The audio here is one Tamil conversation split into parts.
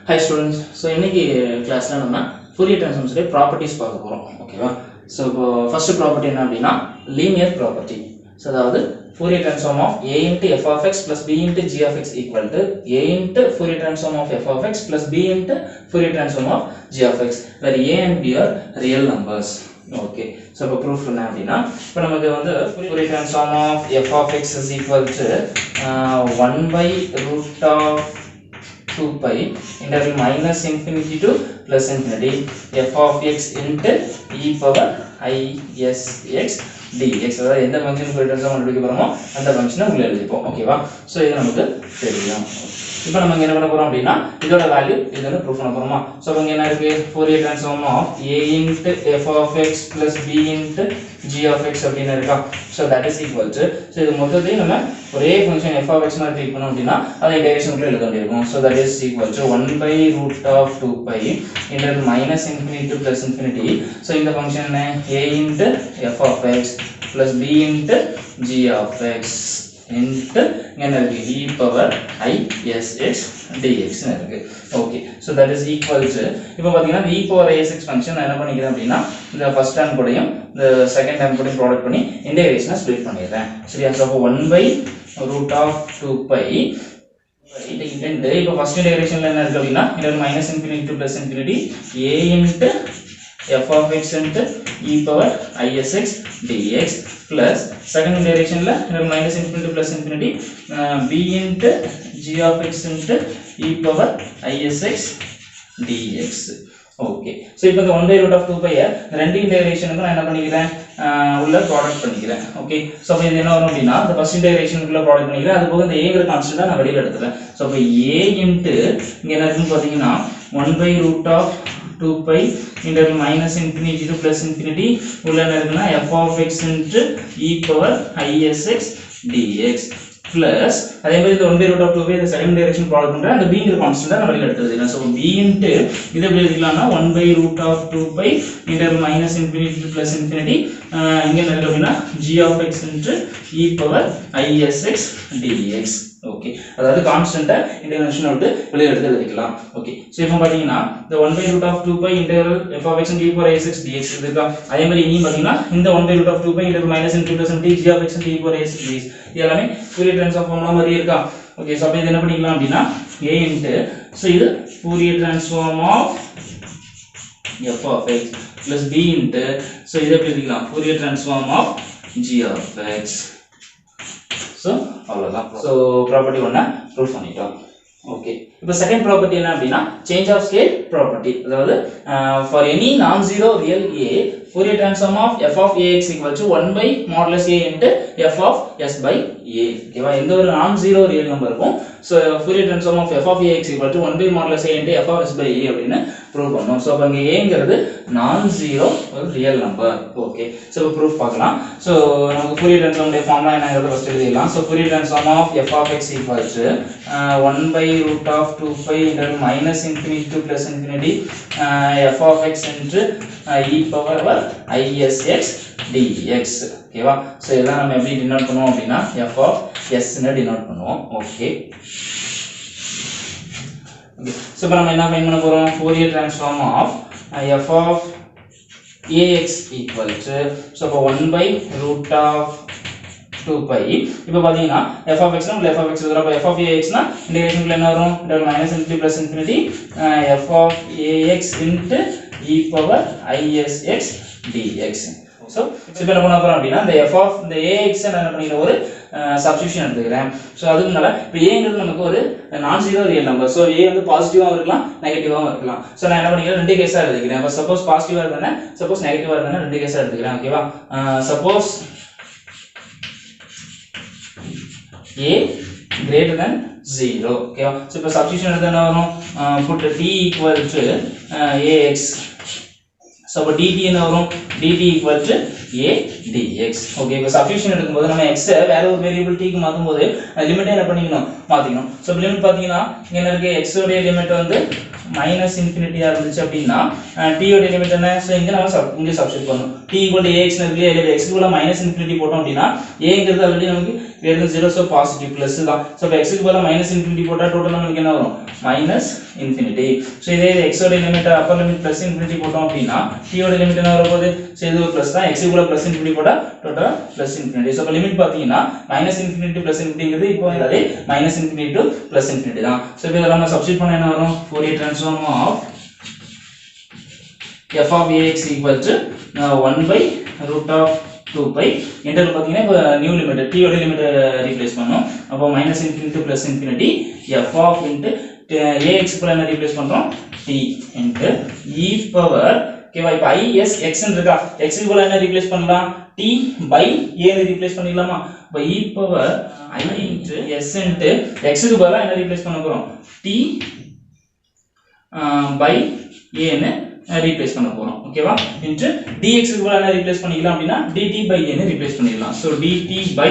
Hi students. So இன்னைக்கு கிளாஸ்ல நம்ம Fourier transforms உடைய properties பார்க்க போறோம். ஓகேவா? So first property என்ன அப்படினா linear property. So அதாவது Fourier transform of a into f of x plus b into g of x equal to a into Fourier transform of f of x plus b into Fourier transform of g of x, where a and b are real numbers. Okay, so இப்போ proof என்ன அப்படினா இப்போ நமக்கு வந்து Fourier transform of f of x is equal to 1 by root of 2 pi integral minus infinity to plus infinity f of x into e power I s x dx. அதாவது எந்த ஃபங்க்ஷன் Fourier transform கண்டுபிடிக்க போறோமோ அந்த ஃபங்க்ஷனை உள்ள எழுதிப்போம். ஓகேவா? சோ இது நமக்கு தெரியும். இப்போ நம்ம என்ன பண்ண போறோம் அப்படினா இதோட வேல்யூ இதோட ப்ரூஃப் பண்ண போறோமா? சோ இங்க என்ன இருக்கு? Fourier transform of a into f of x plus b into g of x அப்படினா இருக்கா? So that is equal to, so இது மொத்தத்தையும் நம்ம ஒரே ஃபங்க்ஷன் f of x மாதிரி ட்ரீட் பண்ணோம் அப்படினா அதை இன்டகிரேஷனுக்குள்ள எழுத வேண்டியிருக்கும். So that is equal to 1 by root of 2 pi integral minus infinity to plus infinity. So இந்த ஃபங்க்ஷன் என்ன? a into f of x plus b into g of x into e power I s x dx னு இருக்கு. Okay, so that is equal to, இப்போ பாத்தீங்கன்னா e power I s x function நான் என்ன பண்ணிக்கிறேன் அப்படினா இந்த ஃபர்ஸ்ட் டேர்ம் கூடயும் இந்த செகண்ட் டேர்ம் கூடயும் ப்ராடக்ட் பண்ணி இன்டகிரேஷனை ஸ்ப்ளிட் பண்ணிடுறேன். சரியா? சோ அப்ப 1 by root of 2 pi இந்த இப்போ ஃபர்ஸ்ட் இன்டகிரேஷன்ல என்ன இருக்கு அப்படினா minus infinity to plus infinity a into f of x into e power I s x dx plus second integration la minus infinity to plus infinity b into g of x into e power I s x dx. Okay, so இப்போ இந்த 1 by root of 2 pi ரெண்டு இன்டகிரேஷனுக்கு நான் என்ன பண்ணிக்கிறேன், உள்ள ப்ராடக்ட் பண்ணிக்கிறேன். ஓகே, சோ அப்ப இது என்ன வரும் அப்படினா the first integration-க்குள்ள ப்ராடக்ட் பண்ணிக்கிறேன். அது போக இந்த a ங்கற கான்ஸ்டன்ட்டா நான் வெளியில எடுத்துறேன். சோ அப்ப a into இங்க என்ன இருக்குன்னு பாத்தீங்கன்னா 1 by root of 2 pi integral minus infinity to plus infinity உள்ள என்ன இருக்குன்னா f of x into e power I s x dx plus அதே மாதிரி இந்த 1 by root of 2 pi இந்த செகண்ட் டைரக்ஷன் ப்ராடக்ட் பண்றேன். அந்த b ங்கற கான்ஸ்டன்ட்டா நான் வெளியில எடுத்துறேன். சோ b into இத எப்படி எழுதிக்கலாம்னா 1 by root of 2 pi integral minus infinity to plus infinity இங்க என்ன இருக்கு அப்படினா g of x into e power I s x dx. Okay, அதாவது கான்ஸ்டன்ட்டா இன்டகிரேஷன் விட்டு வெளிய எடுத்து எழுதிக்கலாம். ஓகே, சோ இப்போ பாத்தீங்கன்னா இந்த 1 by root of 2 pi integral f of x into e power I s x dx இதுக்கா. அதே மாதிரி இனி பாத்தீங்கன்னா இந்த 1 by root of 2 pi integral minus infinity to plus infinity g of x into e power I s x dx இது எல்லாமே Fourier transform ஃபார்முலா மாதிரி இருக்கா. ஓகே, சோ அப்ப இது என்ன பண்ணிக்கலாம் அப்படினா a into, சோ இது Fourier transform of f of x plus b into, so இத எப்படி எழுதிக்கலாம் Fourier transform of g of x. So அவ்வளவுதான். So property 1 ப்ரூஃப் பண்ணிட்டோம். ஓகே, இப்போ செகண்ட் ப்ராப்பர்ட்டி என்ன அப்படினா சேஞ்ச் ஆஃப் ஸ்கேல் ப்ராப்பர்ட்டி. அதாவது for any non zero real a Fourier transform of f of ax equal to 1 by modulus a into f of s by a. ஓகேவா? எந்த ஒரு நான் ஜீரோ ரியல் நம்பருக்கும் so Fourier transform of f of ax equal to 1 by modulus a into f of s by a அப்படினு ப்ரூவ் பண்ணோம். சோ அப்ப இங்க a ங்கிறது நான் ஜீரோ ஒரு ரியல் நம்பர். ஓகே, சோ இப்போ ப்ரூஃப் பார்க்கலாம். சோ நமக்கு Fourier transform உடைய ஃபார்முலா என்னங்கறத ஃபர்ஸ்ட் எழுதிடலாம். So Fourier transform of f of x equal to 1 by root of 2 pi integral minus infinity to plus infinity f of x into e power I s x dx. ஓகேவா? சோ இதெல்லாம் நம்ம எப்படி டினோட் பண்ணுவோம் அப்படினா f of s ன்னு டினோட் பண்ணுவோம். ஓகே, சோ இப்போ நம்ம என்ன ஃபைண்ட் பண்ண போறோம்? Fourier transform of f of ax equal to, so அப்ப 1 by root of 2 pi. இப்போ பாத்தீங்கன்னா f of x னா f of x எழுதுறப்ப f of ax னா இன்டகிரேஷன்ல என்ன வரும்? minus infinity plus infinity f of ax into e power I s x dx. So இப்போ என்ன பண்ண போறோம் அப்படினா இந்த f of இந்த ax என்ன பண்ணிக்கிறேன், ஒரு சப்ஸ்டிட்யூஷன் எடுத்துக்கிறேன். சோ அதுக்குனால இப்போ a ங்கிறது நமக்கு ஒரு நான் zero real number. So a வந்து பாசிட்டிவாவும் இருக்கலாம் நெகட்டிவாவும் இருக்கலாம். சோ நான் என்ன பண்ணிக்கிறேன், ரெண்டு கேஸா எடுத்துக்கிறேன். அப்ப சப்போஸ் பாசிட்டிவா இருந்தானே சப்போஸ் நெகட்டிவா இருந்தானே ரெண்டு கேஸா எடுத்துக்கிறேன். ஓகேவா? Suppose a greater than 0. ஓகேவா? சோ இப்போ சப்ஸ்டிட்யூஷன் எடுத்தா என்ன வரும்? put t equal to ax. So அப்ப dt என்ன வரும்? dt equal to a dx. Okay, இப்போ சப்ஸ்டிட்யூஷன் எடுக்கும்போது நம்ம x வேற ஒரு வேரியபிள் t க்கு மாத்தும்போது லிமிட் என்ன பண்ணிக்கணும், மாத்திக்கணும். சோ லிமிட் பாத்தீங்கன்னா இங்க என்ன இருக்கு, x உடைய லிமிட் வந்து மைனஸ் இன்ஃபினிட்டியா இருந்துச்சு அப்படினா t உடைய லிமிட் என்ன? சோ இங்க நம்ம இங்க சப்ஸ்டிட்யூட் பண்ணனும். t = ax னு இருக்கு, இல்ல x க்கு பதிலா மைனஸ் இன்ஃபினிட்டி போட்டோம் அப்படினா a ங்கிறது ஆல்ரெடி நமக்கு greater than 0 so positive plus தான் so இப்போ x க்கு பதிலா minus infinity போட்டா டோட்டல் நமக்கு என்ன வரும் minus infinity so இதே x ஓட limit upper limit plus infinity போட்டோம் அப்படினா t ஓட லிமிட் என்ன வர போகுது so இது ஒரு plus தான் x க்கு பதிலா plus infinity போட்டா டோட்டலா plus infinity so இப்போ லிமிட் பாத்தீங்கன்னா minus infinity plus infinityங்கிறது இப்போ இதே minus infinity to plus infinity தான் so இப்போ இத நம்ம சப்ஸ்டிட்யூட் பண்ணா என்ன வரும் Fourier transform of f of ax equal to 1 by root of 2 pi interval பாத்தீங்கன்னா இப்போ நியூ லிமிட் t ஓட லிமிட் ரீப்ளேஸ் பண்ணோம் அப்போ minus infinity to plus infinity f of into ax க்கு என்ன ரீப்ளேஸ் பண்றோம் t into e power ஓகேவா இப்போ i s x ன்னு இருக்கா x க்கு பதிலா என்ன ரீப்ளேஸ் பண்ணலாம் t by a ன்னு ரீப்ளேஸ் பண்ணிடலாமா அப்ப e power i into s into x க்கு பதிலா என்ன ரீப்ளேஸ் பண்ண போறோம் t by a ன்னு ரீப்ளேஸ் பண்ண போறோம் ஓகேவா into dx க்கு பதிலா என்ன ரீப்ளேஸ் பண்ணிக்கலாம் அப்படினா dt by a ன்னு ரீப்ளேஸ் பண்ணிடலாம் so dt by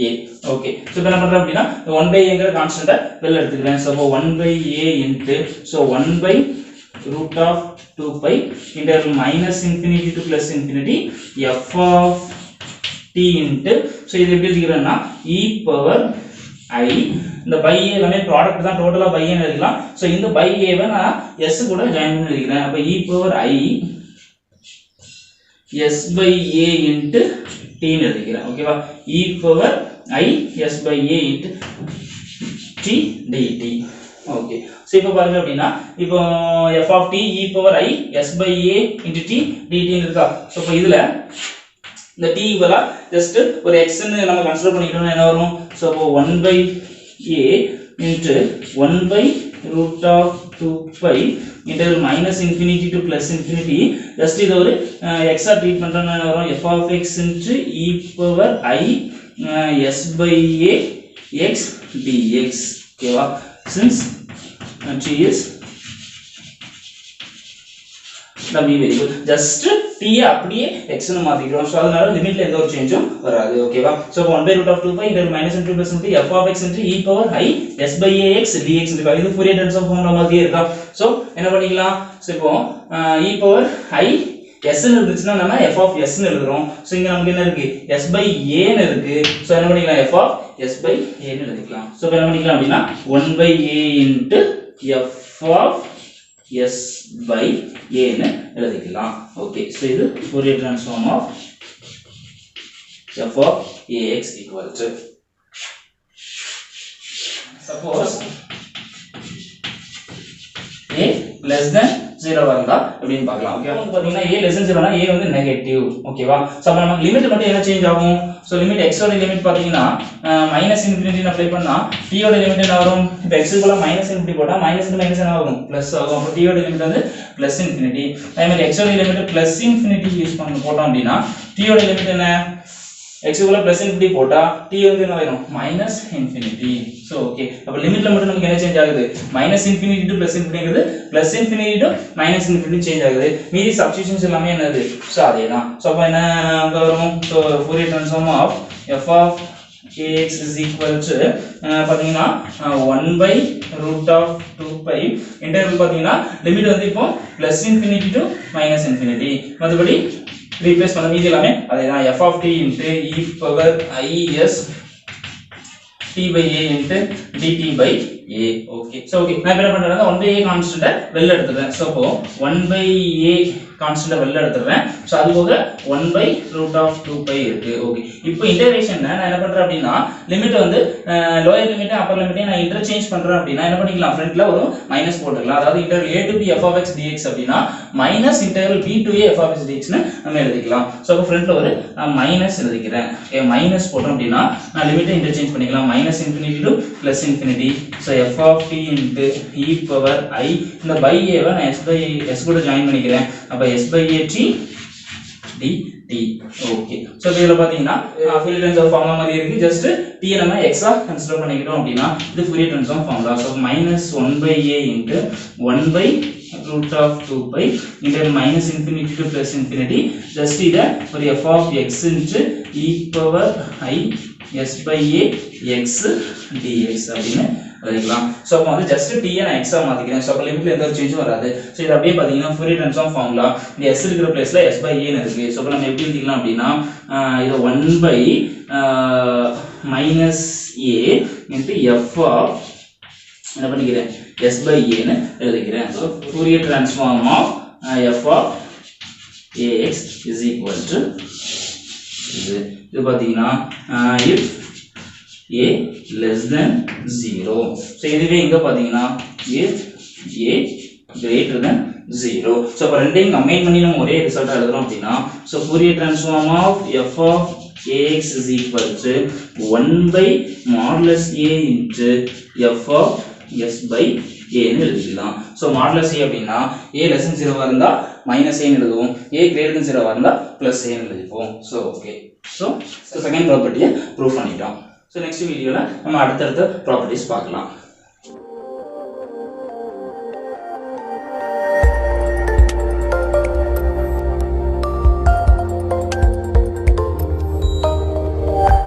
a okay so இப்போ என்ன பண்றோம் அப்படினா 1 by a ங்கற கான்ஸ்டன்ட்ட வெளிய எடுத்துக்கிறேன் so 1 by a into so 1 by root of 2 pi into minus infinity to plus infinity f of t into so இது எப்படி எழுதிக்கிறேன்னா e power I இந்த by a எல்லாமே ப்ராடக்ட் தான் டோட்டலா by a ன்னு எழுதலாம் சோ இந்த by a வை நான் s கூட ஜாயின் பண்ணி எழுதிக்கிறேன் அப்ப e power I s by a into t ன்னு எழுதிக்கிறேன் ஓகேவா e power I s by a into t dt okay so இப்போ பாருங்க அப்படினா இப்போ f of t e power I s by a into t dt ன்னு இருக்கா சோ இப்போ இதுல இந்த t வர ஜஸ்ட் ஒரு x ன்னு நம்ம கன்சிடர் பண்ணிட்டோம்னா என்ன வரும் சோ அப்போ 1 by a into 1 by root of 2 pi into minus infinity to plus infinity just இது ஒரு x ஆ ட்ரீட் பண்றோம்னா என்ன வரும் f of x into e power I s by a x dx ஓகேவா since t is w variable just t அப்படியே x ன்னு மாத்திக்கிறோம் சோ அதனால லிமிட்ல எந்த ஒரு சேஞ்சும் வராது ஓகேவா so 1 by root of 2 pi into minus into plus into f of x into e power I s by ax dx இருக்கு இது Fourier transform ஃபார்முலா மாதிரியே இருக்கா சோ என்ன பண்ணிக்கலாம் சோ இப்போ e power I s ன்னு இருந்துச்சுனா நம்ம f of s ன்னு எழுதுறோம் சோ இங்க நமக்கு என்ன இருக்கு s by a ன்னு இருக்கு சோ என்ன பண்ணிக்கலாம் f of s by a ன்னு எழுதிக்கலாம் சோ என்ன பண்ணிக்கலாம் அப்படினா 1 by a into f of s by a ன்னு எழுதிக்கலாம் ஓகே சோ இது Fourier transform of f of ax equal to suppose a less than 0 வந்தா எப்படின்னு பார்க்கலாம் ஓகே வந்து பாத்தீங்கன்னா a less than 0 னா a வந்து நெகட்டிவ் ஓகேவா சோ அப்ப நமக்கு லிமிட் மட்டும் என்ன சேஞ்ச் ஆகும் சோ லிமிட் x ஓட லிமிட் பாத்தீங்கன்னா மைனஸ் இன்ஃபினிட்டி அப்ளை பண்ணா t ஓட லிமிட் என்ன வரும் இப்போ x க்கு பதிலா மைனஸ் இன்ஃபினிட்டி போட்டா மைனஸ் இன்டு மைனஸ் என்ன ஆகும் பிளஸ் ஆகும் அப்ப t ஓட லிமிட் வந்து பிளஸ் இன்ஃபினிட்டி அதே மாதிரி x ஓட லிமிட் பிளஸ் இன்ஃபினிட்டி யூஸ் பண்ண போட்டோம் அப்படினா t ஓட லிமிட் என்ன x க்கு பதிலா பிளஸ் இன்ஃபினிட்டி போட்டா t வந்து என்ன ஆகும் மைனஸ் இன்ஃபினிட்டி சோ ஓகே அப்ப லிமிட்ல மட்டும் நமக்கு என்ன சேஞ்ச் ஆகுது மைனஸ் இன்ஃபினிட்டி டு பிளஸ் இன்ஃபினிட்டிங்கிறது plus infinity to minus infinity change ஆகுது மீதி சப்ஸ்டிட்யூஷன்ஸ் எல்லாமே என்னது சோ அதேதான் சோ அப்ப என்ன வரும் so Fourier transform of f of ax is equal to பாத்தீங்கன்னா 1 by root of 2 pi interval பாத்தீங்கன்னா லிமிட் வந்து இப்போ plus infinity to minus infinity மத்தபடி ரீப்ளேஸ் பண்ண மீதி எல்லாமே அதேதான் f of t into e power I s t by a into dt by a okay so okay நான் என்ன பண்றேன்னா 1 by a கான்ஸ்டன்ட் வெளிய எடுத்துறேன் சோ அப்போ 1 by a கான்ஸ்டன்ட் வெளிய எடுத்துறேன் சோ அது போக 1 by root of 2 pi இருக்கு ஓகே இப்போ இன்டகிரேஷன்ல நான் என்ன பண்றேன் அப்படினா லிமிட் வந்து லோயர் லிமிட் அப்பர் லிமிட் நான் இன்டர்சேஞ்ச் பண்றேன் அப்படினா என்ன பண்ணிக்கலாம் ஃப்ரண்ட்ல ஒரு மைனஸ் போட்டுக்கலாம் அதாவது integral a to b f of x dx அப்படினா minus integral b to a f of x dx னு நம்ம எழுதிக்கலாம் சோ அப்ப ஃப்ரண்ட்ல ஒரு மைனஸ் எழுதிக்கிறேன் ஓகே மைனஸ் போட்டோம் அப்படினா நான் லிமிட்டை இன்டர்சேஞ்ச் பண்ணிக்கலாம் minus infinity to plus infinity so f of t into e power I இந்த by a வை நான் s by s கூட ஜாயின் பண்ணிக்கிறேன் அப்ப s by a t dt okay so இதுல பாத்தீங்கன்னா Fourier transform ஃபார்முலா மாதிரி இருக்கு ஜஸ்ட் t நம்ம x ஆ கன்சிடர் பண்ணிக்கிறோம் அப்படினா இது Fourier transform formula so -1 by a into 1 by root of 2 pi into minus infinity to plus infinity just இத ஒரு f of x into e power I s by a x dx அப்படினு எழுதிக்கலாம். ஸோ அப்போ வந்து ஜஸ்ட் டியை நான் எக்ஸா மாற்றிக்கிறேன். ஸோ அப்போ லிமிட்ல எந்த ஒரு சேஞ்சும் வராது. ஸோ இது அப்படியே பார்த்தீங்கன்னா ஃபோரியர் ட்ரான்ஸ்ஃபார்ம் ஃபார்முலா இந்த எஸ் இருக்கிற பிளேஸ்ல எஸ் பை ஏன்னு இருக்கு. ஸோ அப்போ நம்ம எப்படி எழுதிக்கலாம் அப்படின்னா இதை 1 by minus A into F of என்ன பண்ணிக்கிறேன் எஸ் பை ஏன்னு எழுதிக்கிறேன். So Fourier transform of F of A X is equal to இது பார்த்தீங்கன்னா if a less than 0. So இதுவே இங்கே பார்த்தீங்கன்னா if a greater than 0. So இப்போ ரெண்டையும் கம்பைன் பண்ணி நம்ம ஒரே ரிசல்ட்டாக எழுதுறோம் அப்படின்னா so Fourier transform of f of ax is equal to 1 by modulus a into f of s by a ன்னு எழுதிக்கலாம். ஸோ மாடுலஸ் a அப்படின்னா a less than 0 இருந்தால் மைனஸ் ஏன்னு எழுதுவோம், a greater than 0 இருந்தால் ப்ளஸ் ஏன்னு எழுதிப்போம். ஸோ ஓகே, ஸோ செகண்ட் ப்ராப்பர்ட்டியை ப்ரூவ் பண்ணிட்டோம். ஸோ நெக்ஸ்ட் வீடியோவில் நம்ம அடுத்தடுத்த ப்ராப்பர்ட்டிஸ் பார்க்கலாம்.